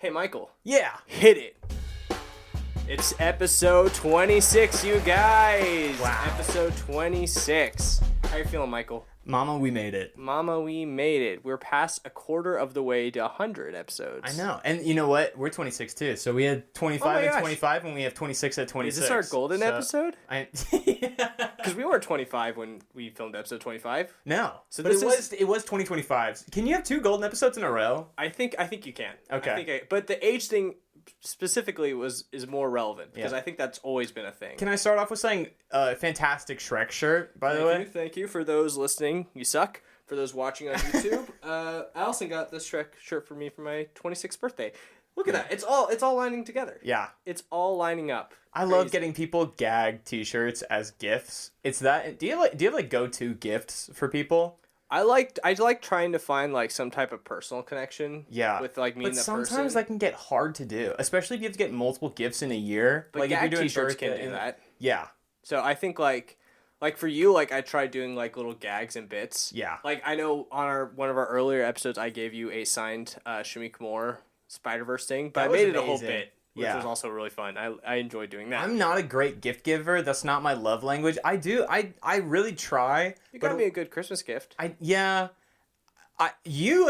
Hey, Michael. Yeah. Hit it. It's episode 26, you guys. Wow. Episode 26. How you feeling, Michael? Mama, we made it. Mama, we made it. We're past a quarter of the way to 100 episodes. I know. And you know what? We're 26 too. So we had 25 at 25 and we have 26 at 26. Is this our golden episode? Yeah. Because we weren't 25 when we filmed episode 25. No. So but it was 2025. Can you have two golden episodes in a row? I think you can. Okay. But the age thing specifically is more relevant because Yeah. I think that's always been a thing. Can I start off with saying fantastic Shrek shirt, by the way? Thank you. For those listening, you suck. For those watching on YouTube, Allison got this Shrek shirt for me for my 26th birthday. Look at that. It's all lining together. Yeah. It's all lining up. I love getting people gag t-shirts as gifts. It's that. Do you have like go-to gifts for people? I like trying to find like some type of personal connection. Yeah. With like me and the person. But sometimes that can get hard to do, especially if you have to get multiple gifts in a year. But like gag if you're doing t-shirts can do that. Yeah. So I think like for you, like I tried doing like little gags and bits. Yeah. Like I know on one of our earlier episodes, I gave you a signed Shamik Moore Spider-Verse thing, but I made it a whole bit. Which was also really fun. I enjoyed doing that. I'm not a great gift giver. That's not my love language. I really try. You got me a good Christmas gift. I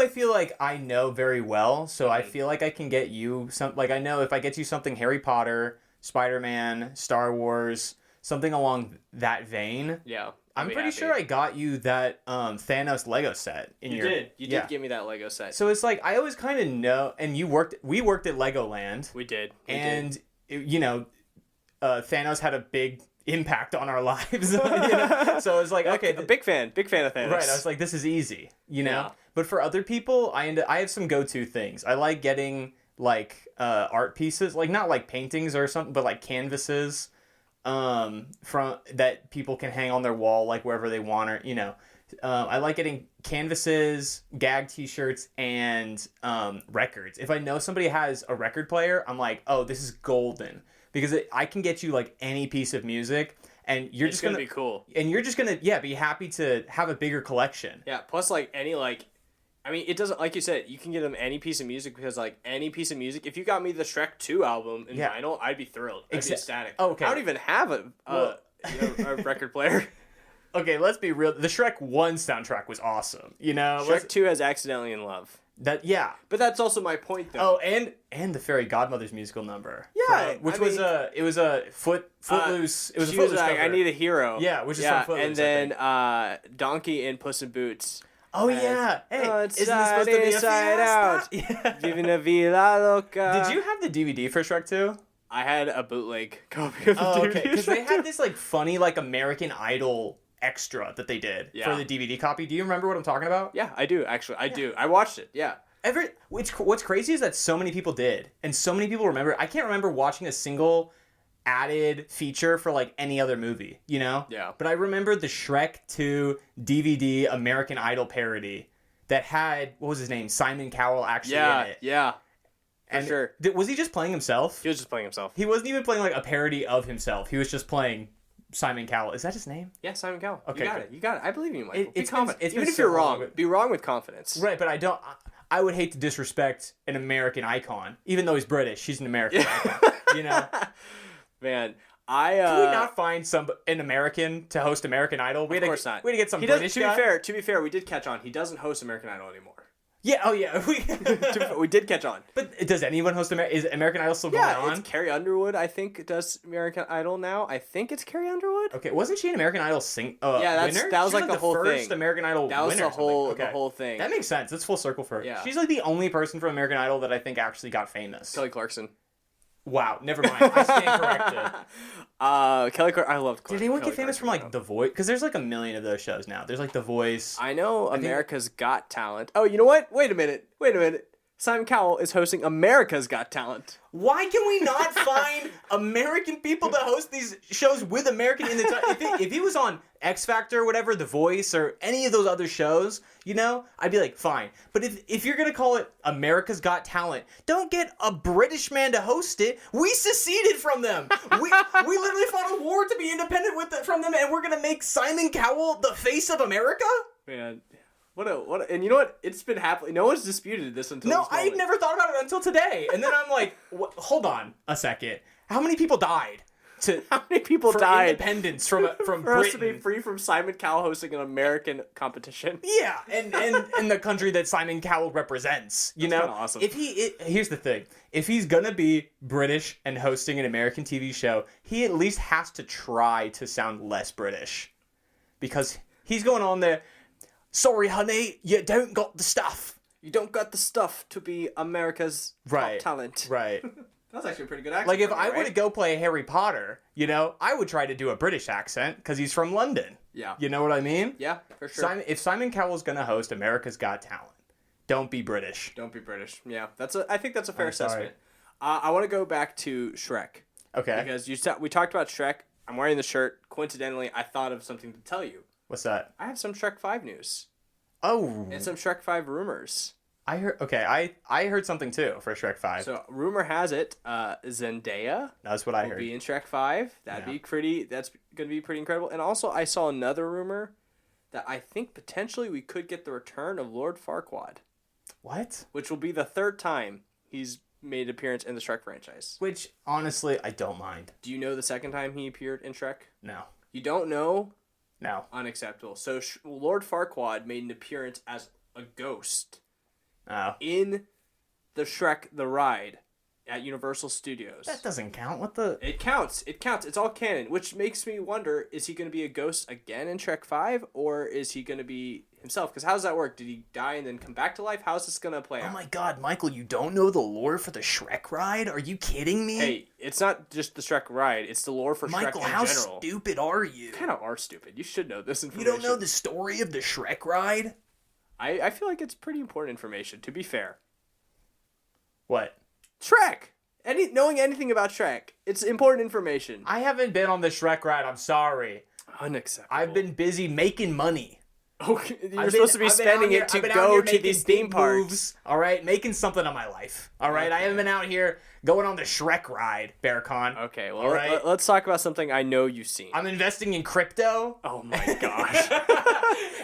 feel like I know very well, so I feel like I can get you I know if I get you something Harry Potter, Spider-Man, Star Wars, something along that vein. Yeah. I'm pretty sure I got you that Thanos Lego set You did give me that Lego set. So it's like I always kind of know, and we worked at Legoland. We did. Thanos had a big impact on our lives. You know? So it's like, okay, a big fan of Thanos. Right, I was like, this is easy, you know. Yeah. But for other people, I have some go-to things. I like getting like art pieces, like not like paintings or something, but like canvases. From that people can hang on their wall like wherever they want, or I like getting canvases, gag t-shirts, and records. If I know somebody has a record player, I'm like, oh, this is golden, because I can get you like any piece of music, and you're just gonna be cool, and you're just gonna be happy to have a bigger collection. Yeah. Plus, like it doesn't, like you said, you can get them any piece of music, because like any piece of music, if you got me the Shrek 2 album in vinyl, I'd be thrilled. I'd be ecstatic. Oh, okay. I don't even have a record player. Okay, let's be real. The Shrek 1 soundtrack was awesome. Shrek 2 has Accidentally in Love. But that's also my point, though. Oh, and the Fairy Godmother's musical number. Yeah, which was a Footloose. It was a she Footloose was like, cover. I Need a Hero. Yeah, which is from Footloose. And then Donkey in Puss in Boots. Oh yeah! Hey, it's isn't this supposed to be a inside out? Yeah. Living a vida loca. Did you have the DVD for Shrek 2? I had a bootleg copy of the DVD. Okay, because they had this like funny like American Idol extra that they did for the DVD copy. Do you remember what I'm talking about? Yeah, I do actually. I do. I watched it. Yeah. What's crazy is that so many people did, and so many people remember. I can't remember watching a single added feature for like any other movie, Yeah. But I remember the Shrek 2 DVD American Idol parody that had, what was his name, Simon Cowell actually in it. Yeah. For sure. Was he just playing himself? He was just playing himself. He wasn't even playing like a parody of himself. He was just playing Simon Cowell. Is that his name? Yeah, Simon Cowell. Okay, You got it. I believe in you, Michael. It's confident. been Even if so you're long, wrong, be wrong with confidence. Right, but I would hate to disrespect an American icon, even though he's British. He's an American icon. Man, Can we not find an American to host American Idol? Of course not. We had to get some British guy. To be fair, we did catch on. He doesn't host American Idol anymore. Yeah. Oh yeah. We did catch on. But does anyone host Is American Idol still going on? It's Carrie Underwood. I think does American Idol now. I think it's Carrie Underwood. Okay, wasn't she an American Idol winner? That was like the whole first thing. American Idol that was winner. The whole thing. That makes sense. It's full circle for her. Yeah. She's like the only person from American Idol that I think actually got famous. Kelly Clarkson. Wow, never mind. I stand corrected. Kelly Clarkson. I loved Kelly. Did anyone get famous from like The Voice? Because there's like a million of those shows now. There's like The Voice. I know America's Got Talent. Oh, you know what? Wait a minute. Simon Cowell is hosting America's Got Talent. Why can we not find American people to host these shows with American in the title? If he was on X Factor or whatever, The Voice, or any of those other shows, I'd be like, fine. But if you're going to call it America's Got Talent, don't get a British man to host it. We seceded from them. We literally fought a war to be independent from them, and we're going to make Simon Cowell the face of America? Man. And you know what? It's been happening. No one's disputed this until No, this moment. I never thought about it until today. And then I'm like, hold on a second. How many people died? How many people for died? Independence from for Britain. us to be free from Simon Cowell hosting an American competition. Yeah, and the country that Simon Cowell represents. You know, awesome. Here's the thing: if he's gonna be British and hosting an American TV show, he at least has to try to sound less British, because he's going on there. Sorry, honey, you don't got the stuff. You don't got the stuff to be America's top talent. Right. That's actually a pretty good accent. Like, if I were to go play Harry Potter, you know, I would try to do a British accent, because he's from London. Yeah. You know what I mean? Yeah, for sure. If Simon Cowell's going to host America's Got Talent, don't be British. Don't be British. Yeah, I think that's a fair assessment. I want to go back to Shrek. Okay. Because we talked about Shrek. I'm wearing the shirt. Coincidentally, I thought of something to tell you. What's that? I have some Shrek 5 news. Oh. And some Shrek 5 rumors. I heard. Okay, I heard something too for Shrek 5. So rumor has it, Zendaya. That's what I will heard. Be in Shrek 5. That's gonna be pretty incredible. And also, I saw another rumor that I think potentially we could get the return of Lord Farquaad. What? Which will be the third time he's made an appearance in the Shrek franchise. Which honestly, I don't mind. Do you know the second time he appeared in Shrek? No. You don't know? No. Unacceptable. So Lord Farquaad made an appearance as a ghost. Oh. In the Shrek the Ride at Universal Studios. That doesn't count. What the? It counts. It's all canon, which makes me wonder, is he going to be a ghost again in Shrek 5, or is he going to be himself? Because how does that work? Did he die and then come back to life? How's this going to play out? Oh my god, Michael, you don't know the lore for the Shrek ride? Are you kidding me? Hey, it's not just the Shrek ride, it's the lore for Michael, Shrek in how general. stupid are you? You kind of are stupid. You should know this information. You don't know the story of the Shrek ride? I feel like it's pretty important information, to be fair. What? Shrek! Knowing anything about Shrek, it's important information. I haven't been on the Shrek ride, I'm sorry. Unacceptable. I've been busy making money. Okay, you're supposed to be spending it to go to these theme parks. All right, making something of my life. All right, I haven't been out here going on the Shrek ride, Berkan. Okay, well, let's talk about something I know you've seen. I'm investing in crypto. Oh my gosh.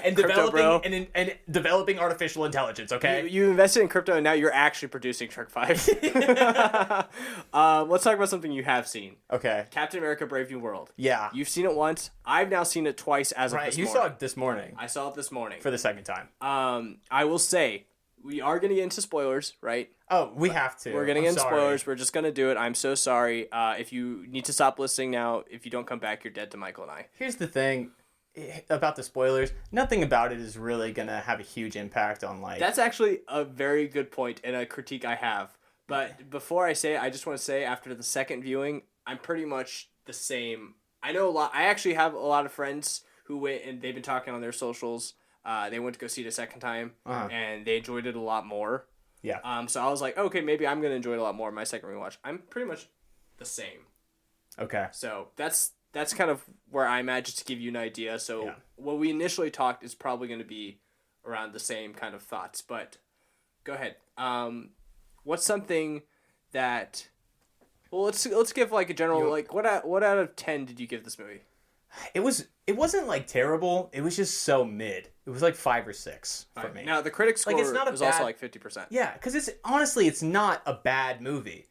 And developing and developing artificial intelligence, okay? You invested in crypto and now you're actually producing Shrek 5. Let's talk about something you have seen. Okay. Captain America Brave New World. Yeah. You've seen it once. I've now seen it twice as of this morning. You saw it this morning. I saw it this morning. For the second time. I will say, we are going to get into spoilers, right? Oh, we have to. We're going to get into spoilers. We're just going to do it. I'm so sorry. If you need to stop listening now, if you don't come back, you're dead to Michael and I. Here's the thing about the spoilers. Nothing about it is really going to have a huge impact on, like... That's actually a very good point and a critique I have. But before I say it, I just want to say, after the second viewing, I'm pretty much the same. I know a lot. I actually have a lot of friends who went, and they've been talking on their socials. They went to go see it a second time, and they enjoyed it a lot more. Yeah. So I was like, okay, maybe I'm going to enjoy it a lot more my second rewatch. I'm pretty much the same. Okay. So that's kind of where I'm at, just to give you an idea. So what we initially talked is probably going to be around the same kind of thoughts. But go ahead. What's something that... Well, let's give like a general, like, what out of 10 did you give this movie? It wasn't like terrible. It was just so mid. It was like 5 or 6 for me. Now the critic score was also like 50%. Yeah, because it's not a bad movie,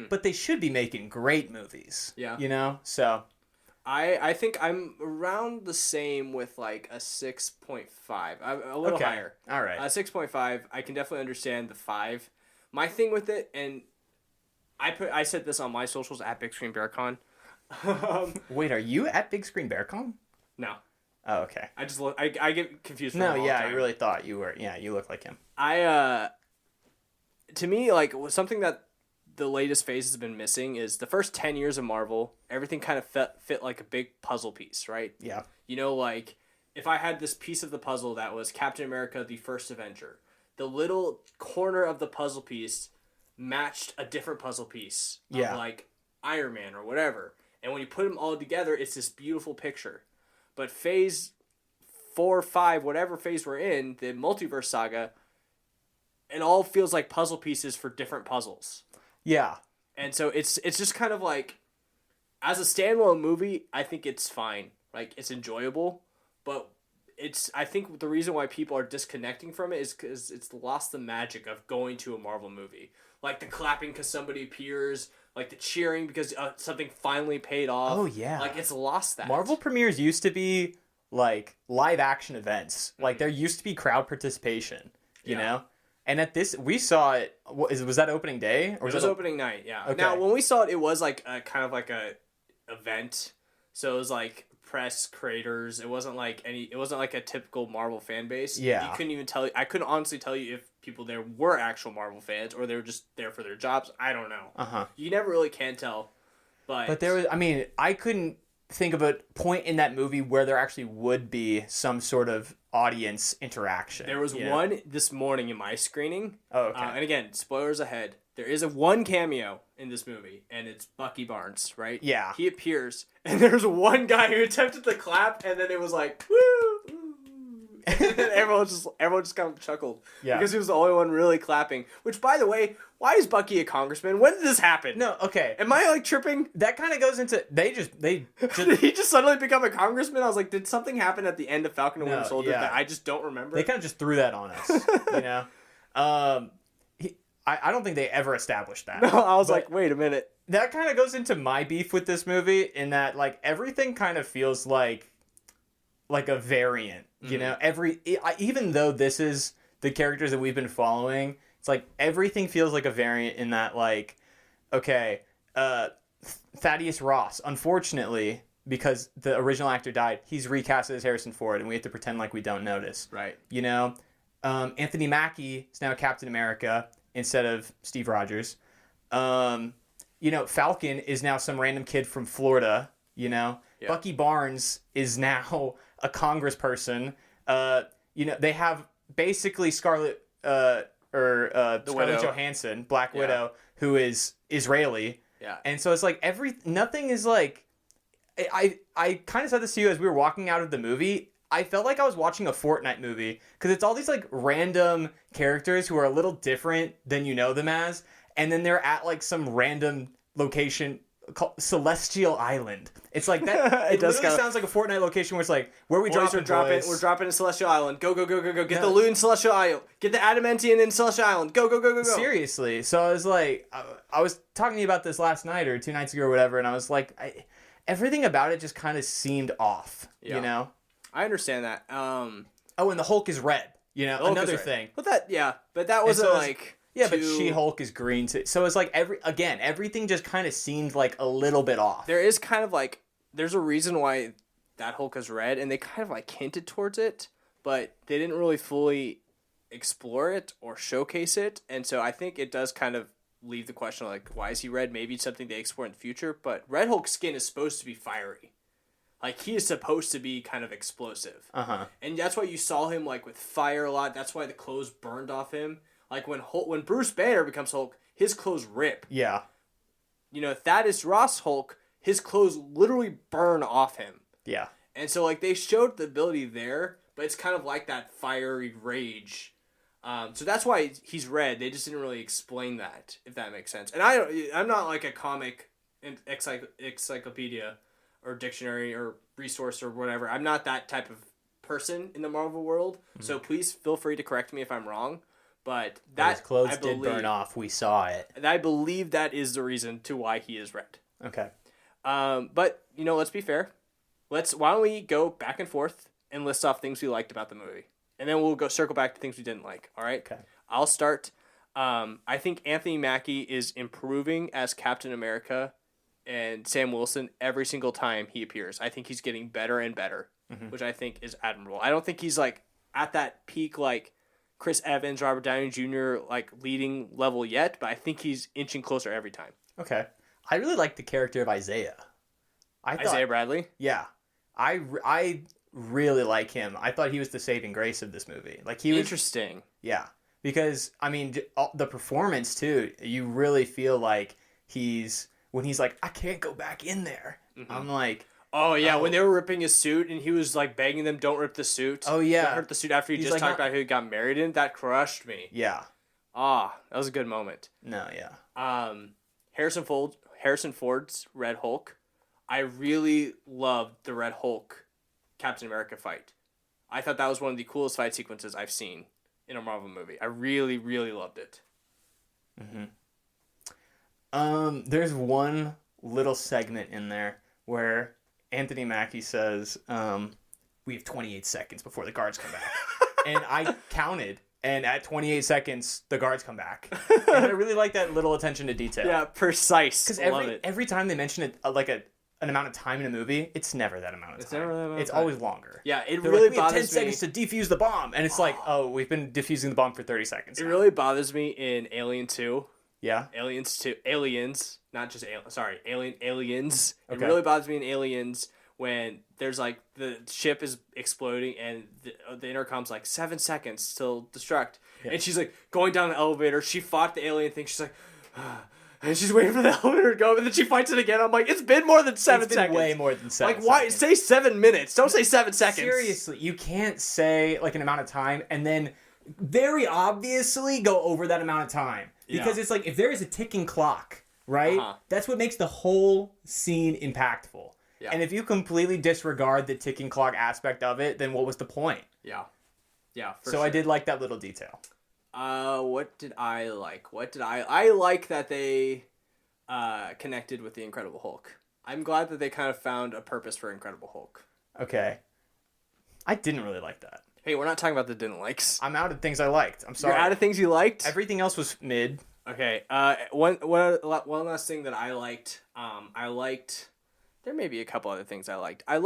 but they should be making great movies. Yeah, you know. So I think I'm around the same with like a 6.5. A little higher. All right. 6.5. I can definitely understand the 5. My thing with it, and I said this on my socials at Big Screen Bearcon. Wait, are you at Big Screen Bearcon? No. Oh, okay. I get confused. No, yeah, I really thought you were. Yeah, you look like him. To me, like, something that the latest phase has been missing is the first 10 years of Marvel. Everything kind of fit like a big puzzle piece, right? Yeah. You know, like, if I had this piece of the puzzle that was Captain America, the first Avenger, the little corner of the puzzle piece matched a different puzzle piece of like Iron Man or whatever. And when you put them all together, it's this beautiful picture. But phase 4, 5, whatever phase we're in, the multiverse saga, it all feels like puzzle pieces for different puzzles. Yeah. And so it's just kind of like, as a standalone movie, I think it's fine. Like, it's enjoyable. But I think the reason why people are disconnecting from it is because it's lost the magic of going to a Marvel movie. Like the clapping because somebody appears, like the cheering because something finally paid off. Oh, yeah. Like it's lost that. Marvel premieres used to be like live action events. Like there used to be crowd participation, you know? And at this, we saw it, was that opening day? Or it was opening night, yeah. Okay. Now, when we saw it, it was like a kind of like a event. So it was like press creators. It wasn't like a typical Marvel fan base. Yeah. You couldn't even tell. I couldn't honestly tell you if people there were actual Marvel fans or they were just there for their jobs. I don't know. Uh-huh. You never really can tell. But there was, I mean, I couldn't think of a point in that movie where there actually would be some sort of audience interaction. There was one this morning in my screening. Oh, okay. And again, spoilers ahead. There is one cameo in this movie, and it's Bucky Barnes, right? Yeah. He appears, and there's one guy who attempted to clap, and then it was like, woo! And then everyone just kind of chuckled. Yeah. Because he was the only one really clapping. Which, by the way, why is Bucky a congressman? When did this happen? No, okay. Am I, like, tripping? That kind of goes into... They just Did he just suddenly become a congressman? I was like, did something happen at the end of Falcon and Winter Soldier that I just don't remember? They kind of just threw that on us, you know? I don't think they ever established that. No, I was like, wait a minute. That kind of goes into my beef with this movie in that, like, everything kind of feels like a variant, you know? Even though this is the characters that we've been following, it's like everything feels like a variant in that, like, okay, Thaddeus Ross, unfortunately, because the original actor died, he's recast as Harrison Ford, and we have to pretend like we don't notice. Right. You know? Anthony Mackie is now Captain America instead of Steve Rogers. You know, Falcon is now some random kid from Florida, you know? Yeah. Bucky Barnes is now a congressperson. You know, they have basically Scarlett Johansson, Black Widow, who is Israeli. Yeah. And so it's like nothing is like... I kind of said this to you as we were walking out of the movie. I felt like I was watching a Fortnite movie because it's all these like random characters who are a little different than you know them as, and then they're at like some random location called Celestial Island. It's like that. It literally sounds like a Fortnite location where it's like where we dropping. We're dropping in Celestial Island. Go go go go go. Get the loot in Celestial Island. Get the adamantium in Celestial Island. Go go go go go. Seriously. So I was like, I was talking to you about this last night or 2 nights ago or whatever, and I was like, everything about it just kind of seemed off. You know. I understand that. And the Hulk is red. You know, another thing. But that wasn't like. Yeah, but She-Hulk is green too. So it's like everything just kind of seemed like a little bit off. There is kind of like there's a reason why that Hulk is red, and they kind of like hinted towards it, but they didn't really fully explore it or showcase it, and so I think it does kind of leave the question like, why is he red? Maybe it's something they explore in the future. But Red Hulk's skin is supposed to be fiery. Like, he is supposed to be kind of explosive. Uh-huh. And that's why you saw him, like, with fire a lot. That's why the clothes burned off him. Like, when Bruce Banner becomes Hulk, his clothes rip. Yeah. You know, Thaddeus Ross Hulk, his clothes literally burn off him. Yeah. And so, like, they showed the ability there, but it's kind of like that fiery rage. So that's why he's red. They just didn't really explain that, if that makes sense. And I'm not, like, a comic encyclopedia or dictionary or resource or whatever. I'm not that type of person in the Marvel world. Mm-hmm. So please feel free to correct me if I'm wrong. But his clothes did burn off. We saw it. And I believe that is the reason to why he is red. Okay. But, you know, let's be fair. Why don't we go back and forth and list off things we liked about the movie. And then we'll go circle back to things we didn't like. All right? Okay. I'll start. I think Anthony Mackie is improving as Captain America and Sam Wilson every single time he appears. I think he's getting better and better, which I think is admirable. I don't think he's like at that peak like Chris Evans, Robert Downey Jr. like leading level yet, but I think he's inching closer every time. Okay. I really like the character of Isaiah. Isaiah Bradley? Yeah. I really like him. I thought he was the saving grace of this movie. Like he was interesting. Yeah. Because I mean the performance too, you really feel like when he's like, I can't go back in there. Mm-hmm. I'm like, oh yeah, when they were ripping his suit and he was like begging them, don't rip the suit. Oh yeah, don't rip the suit after you just talked about who he got married in. That crushed me. Yeah. That was a good moment. No, yeah. Harrison Ford's Red Hulk. I really loved the Red Hulk Captain America fight. I thought that was one of the coolest fight sequences I've seen in a Marvel movie. I really, really loved it. There's one little segment in there where Anthony Mackie says, we have 28 seconds before the guards come back. And I counted, and at 28 seconds, the guards come back. And I really like that little attention to detail. Yeah, precise. Because Love it. every time they mention it, an amount of time in a movie, it's never that amount of time. It's never that amount of It's time. always longer. Yeah, They're really we have 10 bothers me. seconds to defuse the bomb. And it's like, oh, we've been defusing the bomb for 30 seconds. It really bothers me in Alien 2. Yeah? Aliens, not just Aliens. It Okay. really bothers me in Aliens when there's like the ship is exploding and the intercom's like 7 seconds till destruct. Yeah. And she's like going down the elevator. She fought the alien thing. She's like, and she's waiting for the elevator to go, and then she fights it again. I'm like, it's been more than 7 It's been seconds. way more than 7 Like, why? seconds. Say 7 minutes. Don't say 7 seconds. Seriously, you can't say like an amount of time and then very obviously go over that amount of time. Because it's like, if there is a ticking clock, right? That's what makes the whole scene impactful. Yeah. And if you completely disregard the ticking clock aspect of it, then what was the point? Yeah. Yeah. So I did like that little detail. What did I like? I like that they connected with the Incredible Hulk. I'm glad that they kind of found a purpose for Incredible Hulk. Okay. I didn't really like that. Hey, we're not talking about the didn't likes. I'm out of things I liked. I'm sorry. You're out of things you liked? Everything else was mid. Okay. One last thing that I liked. There may be a couple other things I liked. I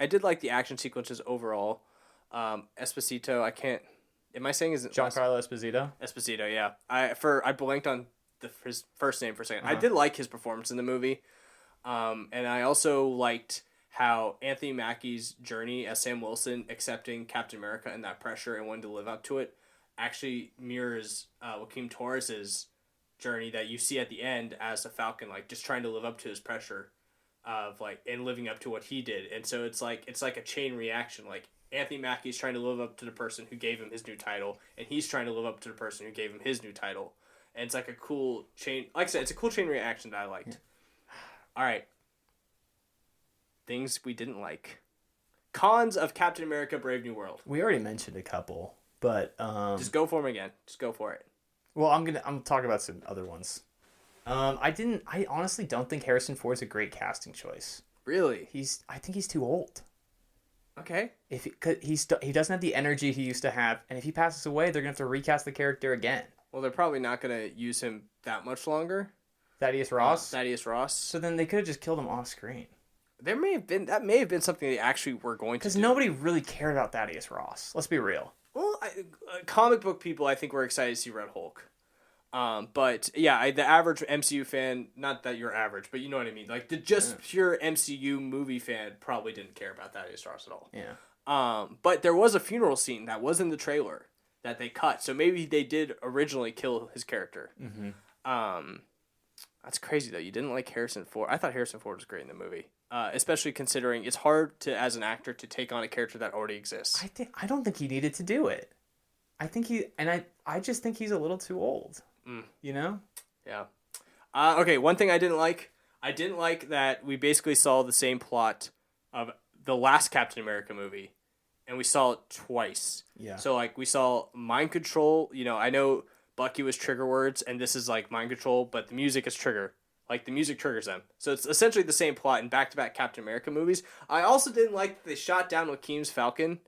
did like the action sequences overall. Esposito, I can't. Am I saying his Giancarlo Esposito? Esposito, yeah. I blanked on his first name for a second. I did like his performance in the movie. And I also liked how Anthony Mackie's journey as Sam Wilson, accepting Captain America and that pressure and wanting to live up to it, actually mirrors Joaquin Torres's journey that you see at the end as a Falcon, like just trying to live up to his pressure of like and living up to what he did. And so it's like a chain reaction. Like Anthony Mackie's trying to live up to the person who gave him his new title, and he's trying to live up to the person who gave him his new title. And it's like a cool chain. Like I said, it's a cool chain reaction that I liked. Yeah. All right. Things we didn't like. Cons of Captain America: Brave New World. We already mentioned a couple, but just go for them again. Just go for it. Well, I'm talking about some other ones. I honestly don't think Harrison Ford's a great casting choice. Really? I think he's too old. Okay. He doesn't have the energy he used to have, and if he passes away, they're gonna have to recast the character again. Well, they're probably not gonna use him that much longer. Thaddeus Ross. So then they could have just killed him off screen. That may have been something they actually were going to do. Because nobody really cared about Thaddeus Ross. Let's be real. Well, comic book people, I think, were excited to see Red Hulk. But yeah, the average MCU fan, not that you're average, but you know what I mean. Like the pure MCU movie fan probably didn't care about Thaddeus Ross at all. Yeah. But there was a funeral scene that was in the trailer that they cut, so maybe they did originally kill his character. Mm-hmm. That's crazy though. You didn't like Harrison Ford. I thought Harrison Ford was great in the movie. Especially considering it's hard to, as an actor, to take on a character that already exists. I don't think he needed to do it. I just think he's a little too old. You know? Yeah. Okay, one thing I didn't like that we basically saw the same plot of the last Captain America movie, and we saw it twice. Yeah. So, like, we saw mind control. You know, I know Bucky was trigger words, and this is, like, mind control, but the music is trigger. Like, the music triggers them. So it's essentially the same plot in back-to-back Captain America movies. I also didn't like that they shot down Joaquin's Falcon,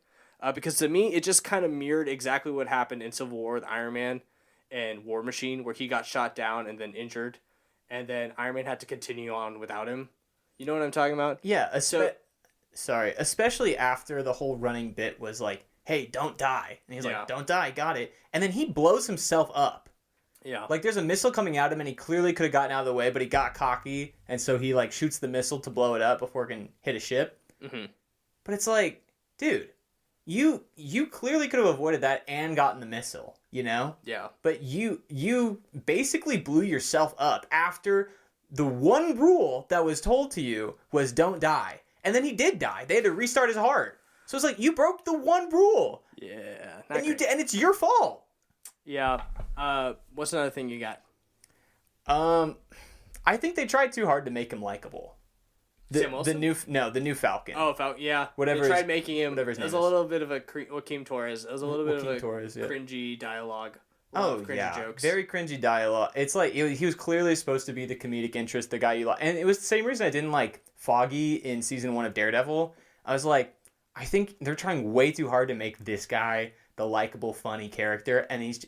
because to me, it just kind of mirrored exactly what happened in Civil War with Iron Man and War Machine, where he got shot down and then injured, and then Iron Man had to continue on without him. You know what I'm talking about? Yeah, especially after the whole running bit was like, hey, don't die. And he's like, don't die, got it. And then he blows himself up. Yeah. Like, there's a missile coming at him, and he clearly could have gotten out of the way, but he got cocky, and so he, like, shoots the missile to blow it up before it can hit a ship. Mm-hmm. But it's like, dude, you clearly could have avoided that and gotten the missile, you know? Yeah. But you basically blew yourself up after the one rule that was told to you was don't die. And then he did die. They had to restart his heart. So it's like, you broke the one rule. Yeah. And it's your fault. Yeah. What's another thing you got? I think they tried too hard to make him likable. Sam Wilson? The new Falcon. Oh, Falcon, yeah. Whatever. They tried making him. Whatever his name It was a little bit of a Joaquin Torres. It was a little bit of a cringy dialogue. Jokes. Very cringy dialogue. It's like he was clearly supposed to be the comedic interest, the guy you like, and it was the same reason I didn't like Foggy in season 1 of Daredevil. I was like, I think they're trying way too hard to make this guy the likable, funny character, and he's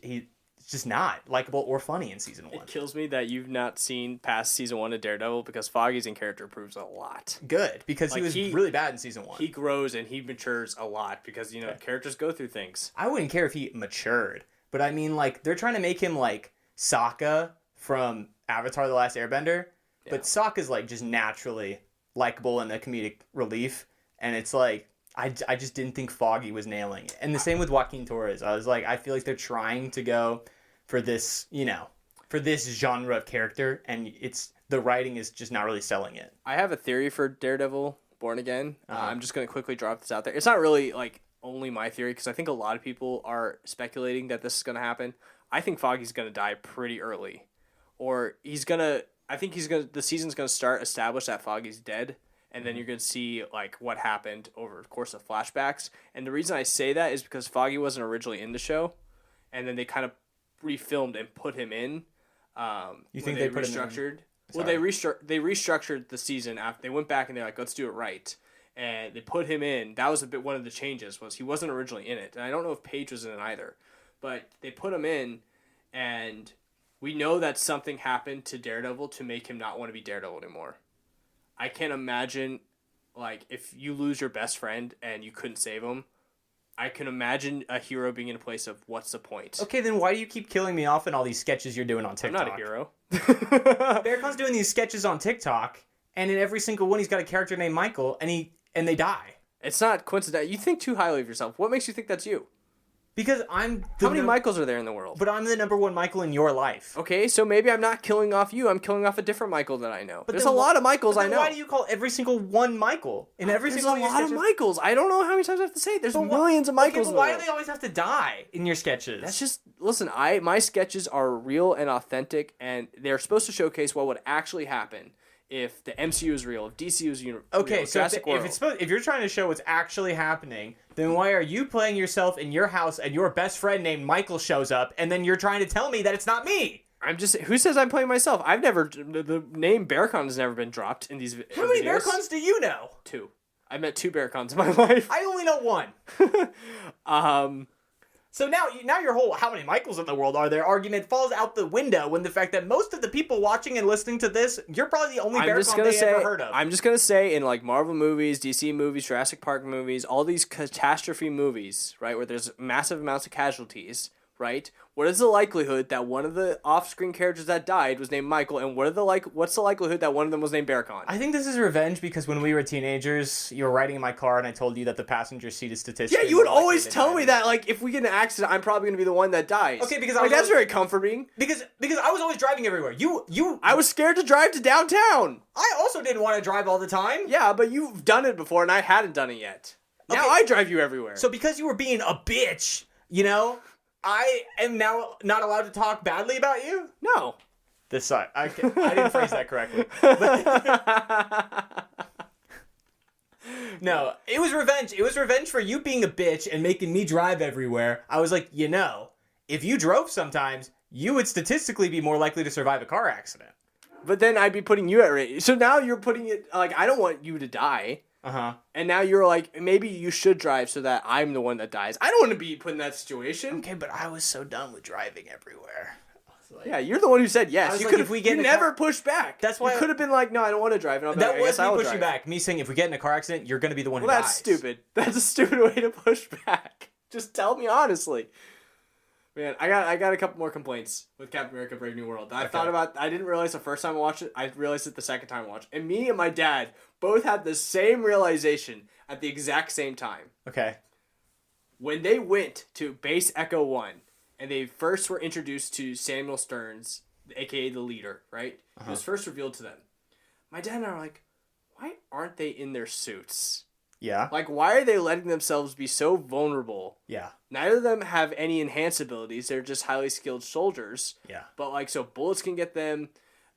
just not likable or funny in season 1. It kills me that you've not seen past season 1 of Daredevil because Foggy's in character improves a lot. Good, because he was really bad in season 1. He grows and he matures a lot because characters go through things. I wouldn't care if he matured. But I mean, like, they're trying to make him like Sokka from Avatar: The Last Airbender. Yeah. But Sokka's like just naturally likable and a comedic relief. And it's like, I just didn't think Foggy was nailing it. And the same with Joaquin Torres. I was like, I feel like they're trying to go for this, for this genre of character. And the writing is just not really selling it. I have a theory for Daredevil Born Again. I'm just going to quickly drop this out there. It's not really like only my theory because I think a lot of people are speculating that this is going to happen. I think Foggy's going to die pretty early, or the season's going to start establish that Foggy's dead, and then you're going to see like what happened over the course of flashbacks. And the reason I say that is because Foggy wasn't originally in the show, and then they kind of refilmed and put him in. You think they restructured? Well, they restructured the season after they went back and they're like, let's do it right. And they put him in. That was one of the changes was he wasn't originally in it. And I don't know if Paige was in it either. But they put him in, and we know that something happened to Daredevil to make him not want to be Daredevil anymore. I can't imagine, like, if you lose your best friend and you couldn't save him, I can imagine a hero being in a place of what's the point. Okay, then why do you keep killing me off in all these sketches you're doing on TikTok? I'm not a hero. Berkan's doing these sketches on TikTok, and in every single one he's got a character named Michael, and they die. It's not coincidental. You think too highly of yourself. What makes you think that's you? Because how many Michaels are there in the world? But I'm the number one Michael in your life. Okay, so maybe I'm not killing off you. I'm killing off a different Michael that I know. But there's a lot of Michaels I know. Why do you call every single one Michael? There's a lot of Michaels. I don't know how many times I have to say it. There's millions of Michaels. Okay, but why do they always have to die in your sketches? That's just listen. My sketches are real and authentic, and they're supposed to showcase what would actually happen if the MCU is real, if DC is real. Okay, so if you're trying to show what's actually happening, then why are you playing yourself in your house and your best friend named Michael shows up, and then you're trying to tell me that it's not me? Who says I'm playing myself? The name Berkan has never been dropped in these videos. How many Berkans do you know? 2. I met 2 Berkans in my life. I only know 1. So now your whole how many Michaels in the world are there argument falls out the window when the fact that most of the people watching and listening to this, you're probably the only Berkan they ever heard of. I'm just going to say in like Marvel movies, DC movies, Jurassic Park movies, all these catastrophe movies, right, where there's massive amounts of casualties, right? What is the likelihood that one of the off-screen characters that died was named Michael, and what's the likelihood that one of them was named Berkan? I think this is revenge because when we were teenagers, you were riding in my car and I told you that the passenger seat is statistically. Yeah, you would always tell me that, like, if we get in an accident, I'm probably going to be the one that dies. Okay, because that's very comforting. Because I was always driving everywhere. I was scared to drive to downtown. I also didn't want to drive all the time. Yeah, but you've done it before and I hadn't done it yet. Now I drive you everywhere. So because you were being a bitch, I am now not allowed to talk badly about you? No. This side. I didn't phrase that correctly. No, it was revenge. It was revenge for you being a bitch and making me drive everywhere. I was like, if you drove sometimes, you would statistically be more likely to survive a car accident. But then I'd be putting you at risk. So now you're putting it, like, I don't want you to die. Uh-huh. And now you're like, maybe you should drive so that I'm the one that dies. I don't want to be put in that situation. Okay, but I was so done with driving everywhere. Yeah, you're the one who said yes. You never pushed back. That's why you could have been like, no, I don't want to drive. And that was me pushing back. Me saying, if we get in a car accident, you're going to be the one who dies. That's stupid. That's a stupid way to push back. Just tell me honestly. Man, I got a couple more complaints with Captain America: Brave New World. I didn't realize the first time I watched it. I realized it the second time I watched it. And me and my dad both had the same realization at the exact same time. Okay. When they went to Base Echo 1, and they first were introduced to Samuel Stearns, a.k.a. the leader, right? Uh-huh. He was first revealed to them. My dad and I were like, why aren't they in their suits? Yeah. Like, why are they letting themselves be so vulnerable? Yeah. Neither of them have any enhanced abilities. They're just highly skilled soldiers. Yeah. But, like, so bullets can get them.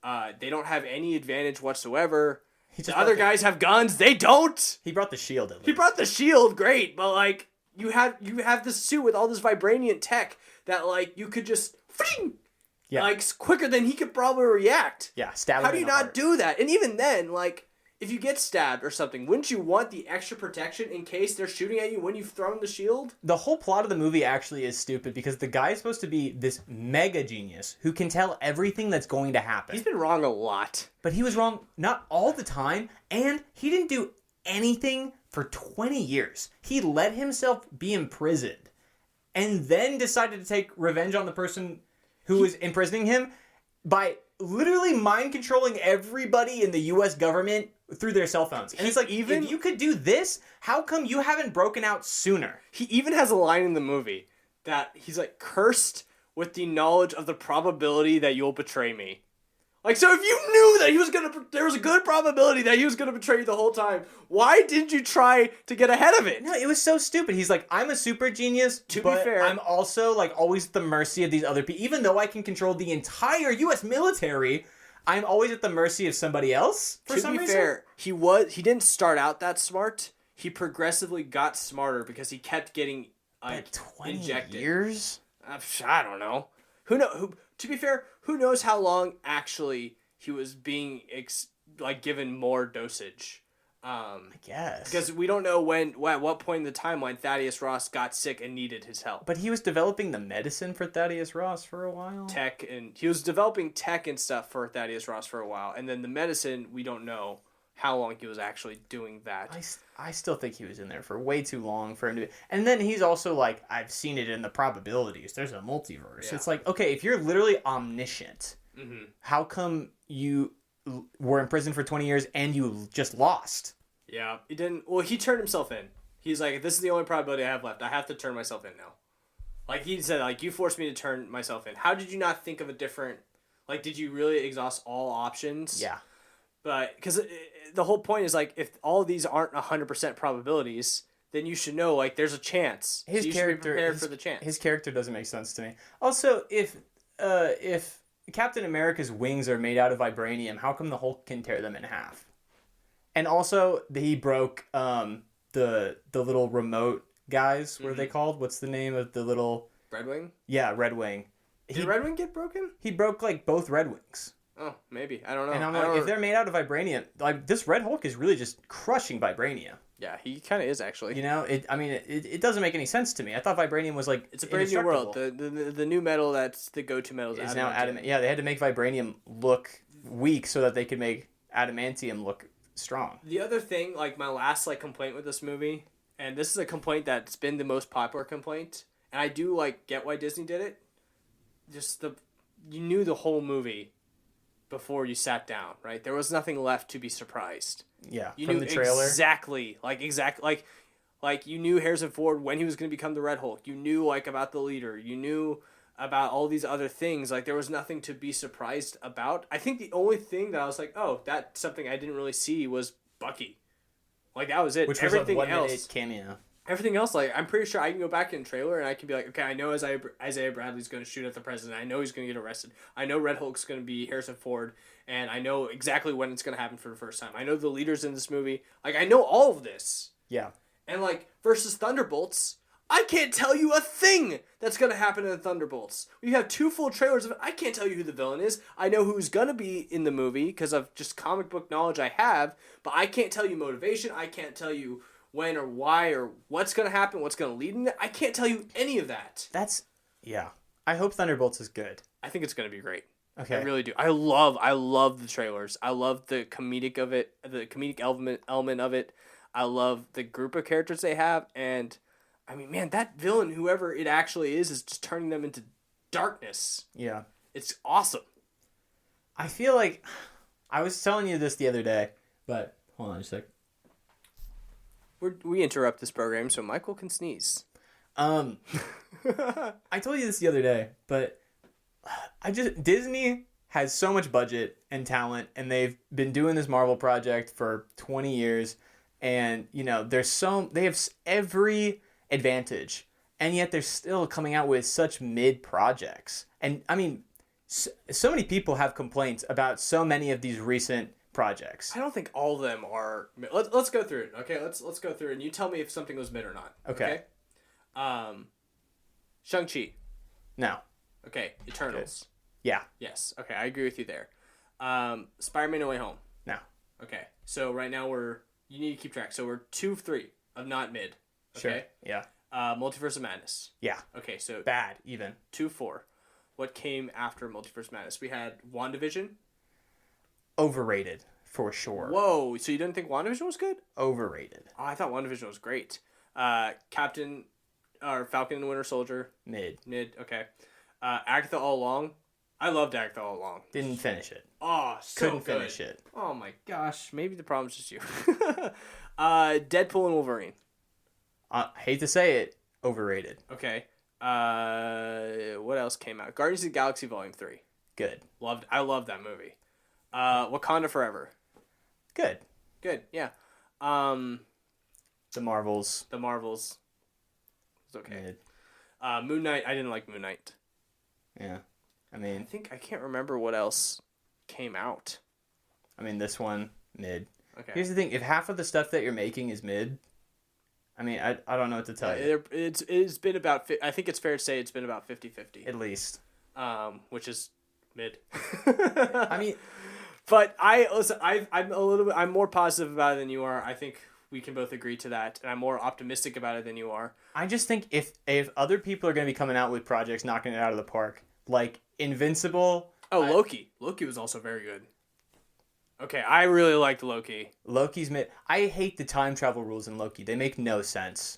They don't have any advantage whatsoever. The other guys have guns. They don't. He brought the shield. At least. He brought the shield. Great, but like you have this suit with all this vibranium tech that like you could just like quicker than he could probably react. Yeah, stab. How do you not do that? And even then, like if you get stabbed or something, wouldn't you want the extra protection in case they're shooting at you when you've thrown the shield? The whole plot of the movie actually is stupid because the guy's supposed to be this mega genius who can tell everything that's going to happen. He's been wrong a lot. But he was wrong not all the time, and he didn't do anything for 20 years. He let himself be imprisoned and then decided to take revenge on the person who was imprisoning him by literally mind controlling everybody in the U.S. government through their cell phones. And it's like, even if you could do this, how come you haven't broken out sooner? He even has a line in the movie that he's like, cursed with the knowledge of the probability that you'll betray me. Like, so if you knew that there was a good probability that he was gonna betray you the whole time, why didn't you try to get ahead of it? No, it was so stupid. He's like, I'm a super genius, to be fair, I'm also like always at the mercy of these other people. Even though I can control the entire U.S. military, I'm always at the mercy of somebody else for some reason. To be fair, he didn't start out that smart. He progressively got smarter because he kept getting like 20 injected. years? I don't know. To be fair, who knows how long actually he was being given more dosage? I guess because we don't know at what point in the timeline Thaddeus Ross got sick and needed his help. But he was developing the medicine for Thaddeus Ross for a while. He was developing tech and stuff for Thaddeus Ross for a while, and then the medicine we don't know how long he was actually doing that. I still think he was in there for way too long for him to be. And then he's also like, I've seen it in the probabilities. There's a multiverse. Yeah. It's like, okay, if you're literally omniscient, how come you were in prison for 20 years and you just lost? Yeah, he didn't. Well, he turned himself in. He's like, this is the only probability I have left. I have to turn myself in now. Like he said, like, you forced me to turn myself in. How did you not think of a different, like, did you really exhaust all options? Yeah. But because the whole point is like, if all of these aren't 100% probabilities, then you should know like there's a chance. His so character, should be prepared for the chance. His character doesn't make sense to me. Also, if Captain America's wings are made out of vibranium, how come the Hulk can tear them in half? And also, he broke the little remote guys. What are they called? What's the name of the little Red Wing? Yeah, Red Wing. Did Red Wing get broken? He broke like both Red Wings. Oh, maybe. I don't know. And I'm like, if they're made out of vibranium, like this Red Hulk is really just crushing vibranium. Yeah, he kind of is actually. You know, it doesn't make any sense to me. I thought vibranium was like it's a brand new world. The new metal that's the go-to metal is now adamant. Yeah, they had to make vibranium look weak so that they could make adamantium look strong. The other thing, like my last like complaint with this movie, and this is a complaint that's been the most popular complaint, and I do like get why Disney did it. Just you knew the whole movie before you sat down, right? There was nothing left to be surprised. Yeah, you from knew the trailer. Exactly, like you knew Harrison Ford when he was going to become the Red Hulk. You knew like about the leader. You knew about all these other things. Like there was nothing to be surprised about. I think the only thing that I was like, oh, that's something I didn't really see was Bucky. Like that was it. Which was everything a 1-minute cameo. Everything else, like I'm pretty sure I can go back in the trailer and I can be like, okay, I know Isaiah Bradley's going to shoot at the president. I know he's going to get arrested. I know Red Hulk's going to be Harrison Ford, and I know exactly when it's going to happen for the first time. I know the leaders in this movie. Like I know all of this. Yeah. And like versus Thunderbolts, I can't tell you a thing that's going to happen in the Thunderbolts. We have 2 full trailers of it. I can't tell you who the villain is. I know who's going to be in the movie because of just comic book knowledge I have, but I can't tell you motivation. I can't tell you when or why or what's going to happen, what's going to lead in it. I can't tell you any of that. Yeah. I hope Thunderbolts is good. I think it's going to be great. Okay. I really do. I love the trailers. I love the comedic of it, the comedic element of it. I love the group of characters they have, and I mean, man, that villain, whoever it actually is just turning them into darkness. Yeah. It's awesome. I feel like I was telling you this the other day, but hold on a sec. We interrupt this program so Michael can sneeze. I told you this the other day, but Disney has so much budget and talent, and they've been doing this Marvel project for 20 years, and you know they have every advantage, and yet they're still coming out with such mid projects. And I mean, so many people have complaints about so many of these recent projects. I don't think all of them are. Let's go through it. Okay, let's go through it, and you tell me if something was mid or not. Okay. Shang-Chi. No. Okay. Eternals. Yeah. Yes. Okay, I agree with you there. Spider-Man No Way Home. No. Okay, so right now you need to keep track. So we're 2 of 3 of not mid. Okay. Sure. Yeah. Multiverse of Madness. Yeah. Okay, so bad even. 2 4. What came after Multiverse of Madness? We had WandaVision. Overrated for sure. Whoa! So you didn't think WandaVision was good? Overrated. Oh, I thought WandaVision was great. Falcon and the Winter Soldier. Mid. Okay. Agatha All Along. I loved Agatha All Along. Didn't finish it. Oh, so Couldn't good. finish it. Oh my gosh. Maybe the problem's just you. Deadpool and Wolverine. Hate to say it, overrated. Okay. What else came out? Guardians of the Galaxy Volume 3. Good. I loved that movie. Wakanda Forever. Good. Good, yeah. The Marvels. It's okay. Mid. Moon Knight. I didn't like Moon Knight. Yeah. I can't remember what else came out. This one, mid. Okay. Here's the thing. If half of the stuff that you're making is mid, I don't know what to tell you. It's been about, I think it's fair to say it's been about 50-50. At least. Which is mid. But I'm more positive about it than you are. I think we can both agree to that, and I'm more optimistic about it than you are. I just think if other people are going to be coming out with projects knocking it out of the park, like Invincible. Loki. Loki was also very good. Okay, I really liked Loki. Loki's mid. I hate the time travel rules in Loki. They make no sense.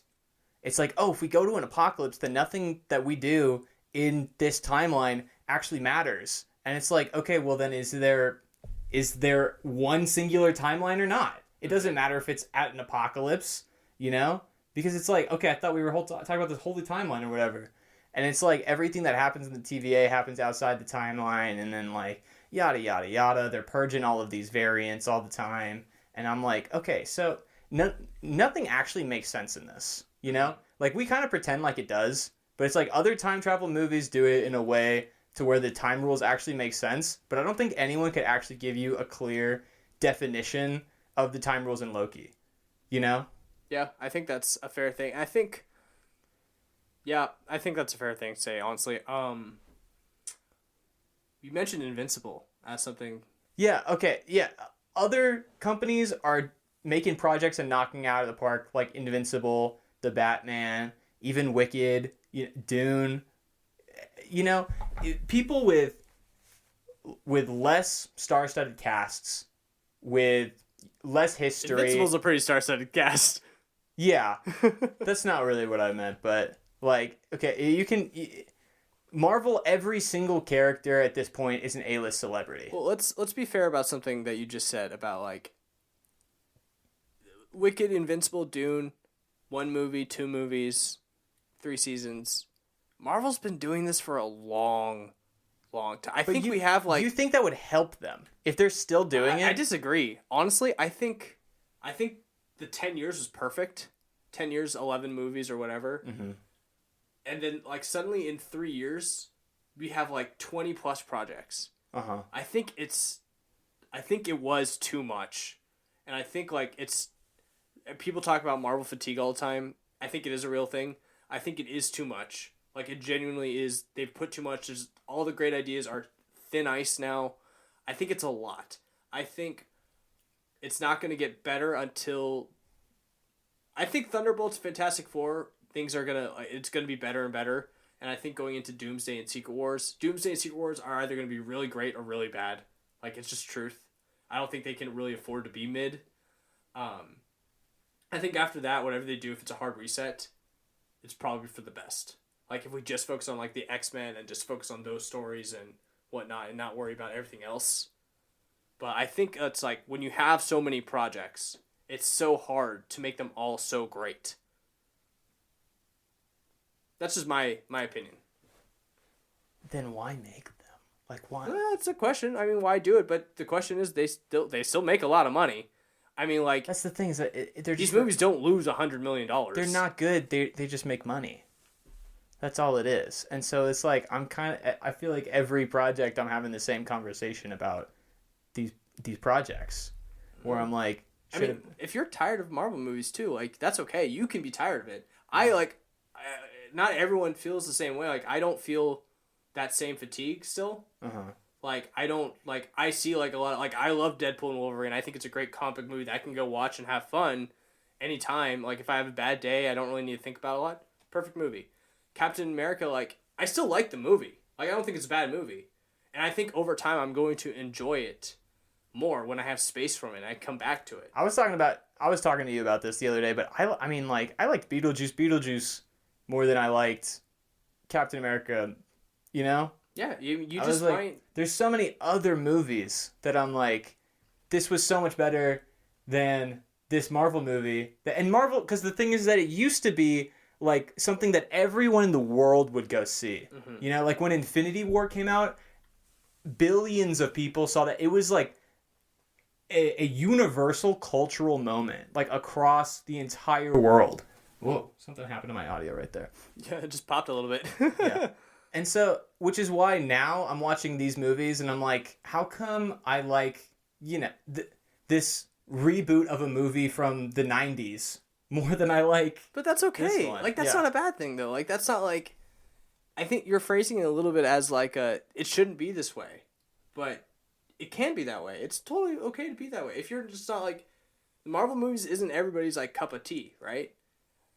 It's like, if we go to an apocalypse, then nothing that we do in this timeline actually matters. And it's like, okay, well then is there one singular timeline or not? It doesn't matter if it's at an apocalypse, Because it's like, okay, I thought we were talking about this holy timeline or whatever. And it's like everything that happens in the TVA happens outside the timeline, and then like yada yada yada. They're purging all of these variants all the time, and I'm like, okay, so nothing actually makes sense in this, Like we kind of pretend like it does, but it's like other time travel movies do it in a way to where the time rules actually make sense. But I don't think anyone could actually give you a clear definition of the time rules in Loki, Yeah, I think that's a fair thing. I think that's a fair thing to say, honestly. You mentioned Invincible as something. Yeah, okay, yeah. Other companies are making projects and knocking out of the park, like Invincible, The Batman, even Wicked, Dune. People with less star-studded casts, with less history. Invincible's a pretty star-studded cast. Yeah, that's not really what I meant, but like, okay, you can Marvel. Every single character at this point is an A-list celebrity. Well, let's be fair about something that you just said about like Wicked, Invincible, Dune, 1 movie, 2 movies, 3 seasons. Marvel's been doing this for a long time. I think we have like. You think that would help them if they're still doing it? I disagree. Honestly, I think the 10 years was perfect. 10 years, 11 movies or whatever. Mm-hmm. And then like suddenly in 3 years, we have like 20 plus projects. Uh-huh. I think it was too much. And I think like people talk about Marvel fatigue all the time. I think it is a real thing. I think it is too much. Like it genuinely is. They've put too much. All the great ideas are thin ice now. I think it's a lot. I think it's not going to get better until. I think Thunderbolts, Fantastic Four, it's going to be better and better. And I think going into Doomsday and Secret Wars are either going to be really great or really bad. Like it's just truth. I don't think they can really afford to be mid. I think after that, whatever they do, if it's a hard reset, it's probably for the best. Like if we just focus on like the X-Men and just focus on those stories and whatnot and not worry about everything else. But I think it's like when you have so many projects, it's so hard to make them all so great. That's just my opinion. Then why make them? Like why? Well, that's a question. I mean, why do it? But the question is, they still make a lot of money. I mean, like that's the thing is that these movies don't lose $100 million. They're not good. They just make money. That's all it is. And so it's like I feel like every project I'm having the same conversation about these projects where I'm like, I mean, if you're tired of Marvel movies too, like that's okay. You can be tired of it. Not everyone feels the same way. Like I don't feel that same fatigue still. Like I don't like I see like a lot of, like I love Deadpool and Wolverine. I think it's a great comic movie that I can go watch and have fun anytime. Like if I have a bad day, I don't really need to think about it a lot. Perfect movie. Captain America, like I still like the movie. Like I don't think it's a bad movie. And I think over time I'm going to enjoy it more when I have space from it and I come back to it. I was talking to you about this the other day, but I mean like I liked Beetlejuice more than I liked Captain America, you know? Yeah, you just like, might. There's so many other movies that I'm like, this was so much better than this Marvel movie. And Marvel, because the thing is that it used to be like something that everyone in the world would go see. You know, like when Infinity War came out, billions of people saw that. It was like a universal cultural moment, like across the entire world. Whoa, something happened to my audio right there. Yeah, it just popped a little bit. Yeah. And so, which is why now I'm watching these movies and I'm like, how come I like, you know, this reboot of a movie from the 90s more than I like. But that's okay. Like, that's not a bad thing, though. Like, that's not like, I think you're phrasing it a little bit as like it shouldn't be this way. But it can be that way. It's totally okay to be that way. If you're just not like, Marvel movies isn't everybody's like cup of tea, right?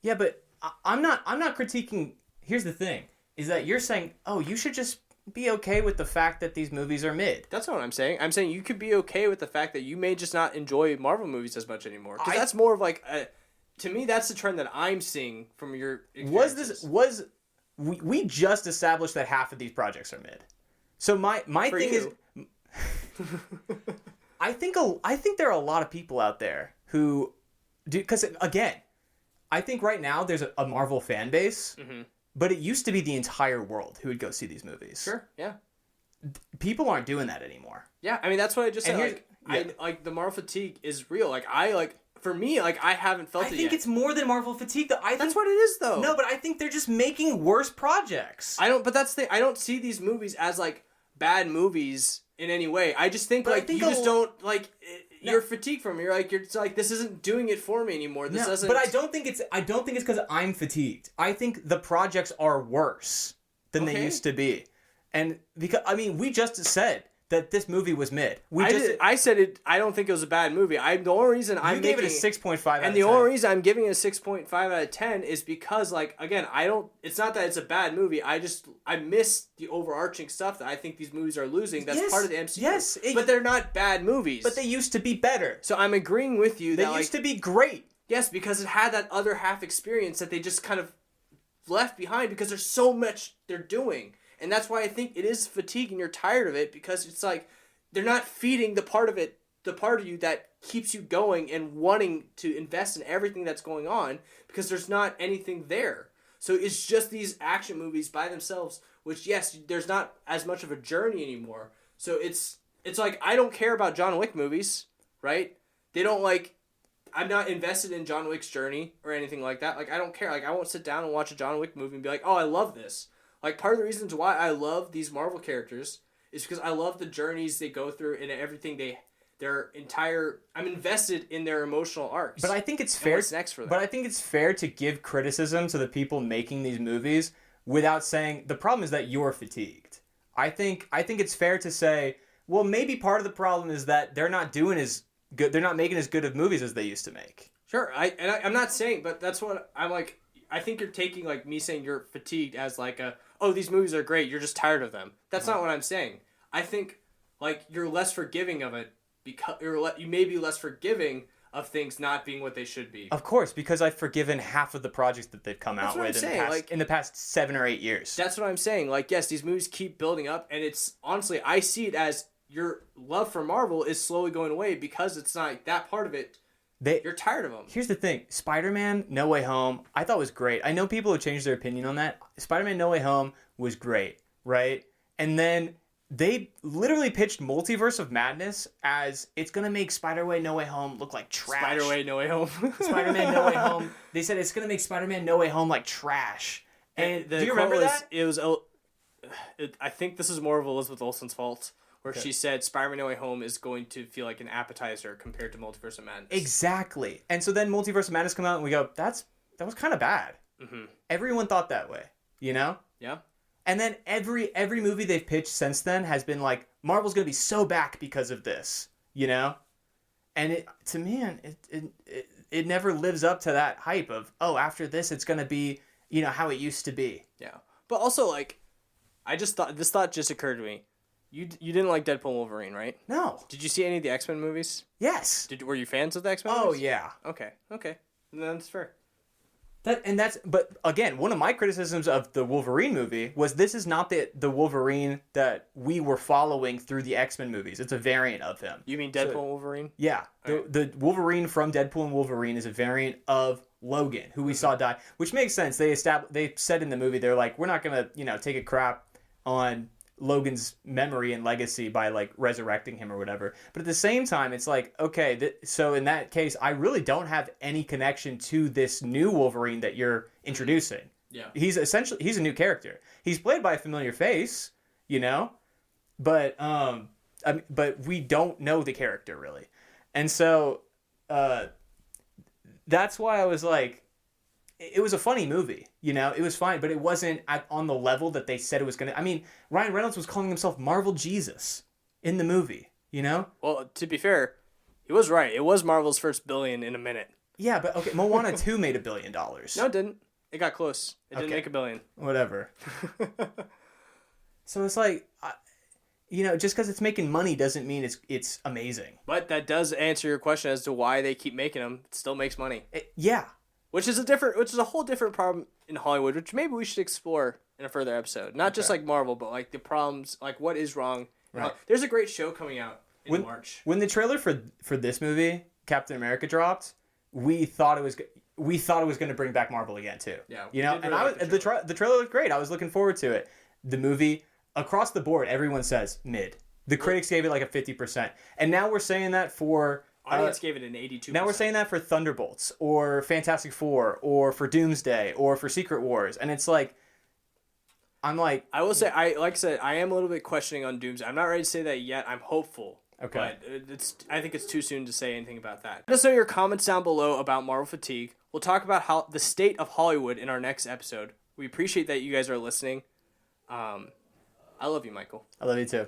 Yeah, but I'm not critiquing. Here's the thing. Is that you're saying, oh, you should just be okay with the fact that these movies are mid. That's not what I'm saying. I'm saying you could be okay with the fact that you may just not enjoy Marvel movies as much anymore. Because that's more of like, to me, that's the trend that I'm seeing from your experiences. We just established that half of these projects are mid. So my thing is, I think there are a lot of people out there who do, because again, I think right now there's a Marvel fan base. But it used to be the entire world who would go see these movies. Sure, yeah. People aren't doing that anymore. Yeah, I mean, that's what I just said. Like, the Marvel fatigue is real. Like, for me, like, I haven't felt it yet. I think it's more than Marvel fatigue, though. That's what it is, though. No, but I think they're just making worse projects. I don't see these movies as, like, bad movies in any way. I just think, like, you just don't, like... You're fatigued from it. You're like, this isn't doing it for me anymore. This doesn't. But I don't think it's because I'm fatigued. I think the projects are worse than they used to be, and because we just said that this movie was mid. I said it. I don't think it was a bad movie. The only reason I gave it a 6.5, and the only reason I'm giving it a 6.5 out of 10 is because, like, again, I don't. It's not that it's a bad movie. I miss the overarching stuff that I think these movies are losing. That's part of the MCU. Yes, but they're not bad movies. But they used to be better. So I'm agreeing with you. They used to be great. Yes, because it had that other half experience that they just kind of left behind because there's so much they're doing. And that's why I think it is fatigue and you're tired of it, because it's like they're not feeding the part of you that keeps you going and wanting to invest in everything that's going on, because there's not anything there. So it's just these action movies by themselves, which, yes, there's not as much of a journey anymore. So it's like, I don't care about John Wick movies, right? They don't like, I'm not invested in John Wick's journey or anything like that. Like, I don't care. Like, I won't sit down and watch a John Wick movie and be like, oh, I love this. Like, part of the reasons why I love these Marvel characters is because I love the journeys they go through and everything I'm invested in their emotional arcs. But I think it's fair. What's next for them. But I think it's fair to give criticism to the people making these movies without saying the problem is that you're fatigued. I think it's fair to say, well, maybe part of the problem is that they're not doing as good. They're not making as good of movies as they used to make. Sure, I'm not saying, but that's what I'm like. I think you're taking, like, me saying you're fatigued as like oh, these movies are great, you're just tired of them. That's not what I'm saying. I think, like, you're less forgiving of it because you may be less forgiving of things not being what they should be. Of course, because I've forgiven half of the projects that they've come out with in the past 7 or 8 years. That's what I'm saying. Like, yes, these movies keep building up, and it's honestly, I see it as your love for Marvel is slowly going away because it's not that part of it. You're tired of them. Here's the thing. Spider-Man No Way Home, I thought was great. I know people have changed their opinion on that. Spider-Man No Way Home was great, right? And then they literally pitched Multiverse of Madness as it's going to make Spider-Man No Way Home look like trash. Spider-Man No Way Home. Spider-Man No Way Home. They said it's going to make Spider-Man No Way Home like trash. And do you remember that? I think this is more of Elizabeth Olsen's fault. where she said Spider-Man No Way Home is going to feel like an appetizer compared to Multiverse of Madness. Exactly. And so then Multiverse of Madness come out and we go, that was kind of bad. Mm-hmm. Everyone thought that way, you know? Yeah. And then every movie they've pitched since then has been like, Marvel's going to be so back because of this, you know? And it never lives up to that hype of, oh, after this it's going to be, you know, how it used to be. Yeah. But also, like, this thought just occurred to me. You didn't like Deadpool and Wolverine, right? No. Did you see any of the X-Men movies? Yes. Were you fans of the X-Men movies? movies? Oh, yeah. Okay. And that's fair. But again, one of my criticisms of the Wolverine movie was this is not the Wolverine that we were following through the X-Men movies. It's a variant of him. You mean Deadpool and Wolverine? Yeah. The Wolverine from Deadpool and Wolverine is a variant of Logan, who we saw die, which makes sense. They said in the movie, they're like, we're not going to, you know, take a crap on Logan's memory and legacy by like resurrecting him or whatever. But at the same time, it's like, okay, so in that case, I really don't have any connection to this new Wolverine that you're introducing. Yeah. He's a new character. He's played by a familiar face, you know, but we don't know the character really. And so, that's why I was like, it was a funny movie, you know? It was fine, but it wasn't on the level that they said it was going to. I mean, Ryan Reynolds was calling himself Marvel Jesus in the movie, you know? Well, to be fair, he was right. It was Marvel's first billion in a minute. Yeah, but okay, Moana 2 made $1 billion. No, it didn't. It got close. It didn't make $1 billion. Whatever. So it's like, you know, just because it's making money doesn't mean it's amazing. But that does answer your question as to why they keep making them. It still makes money. Yeah. Which is a whole different problem in Hollywood, which maybe we should explore in a further episode. Not just like Marvel, but like the problems, like what is wrong. Right. There's a great show coming out in March. When the trailer for this movie, Captain America, dropped, we thought it was going to bring back Marvel again too. Yeah, you know, and the trailer looked great. I was looking forward to it. The movie, across the board, everyone says mid. The critics gave it like a 50%, and now we're saying that for. Audience gave it an 82%. Now we're saying that for Thunderbolts, or Fantastic Four, or for Doomsday, or for Secret Wars, and it's like, I'm like... I will say, like I said, I am a little bit questioning on Doomsday. I'm not ready to say that yet. I'm hopeful. Okay. But I think it's too soon to say anything about that. Let us know your comments down below about Marvel fatigue. We'll talk about the state of Hollywood in our next episode. We appreciate that you guys are listening. I love you, Michael. I love you too.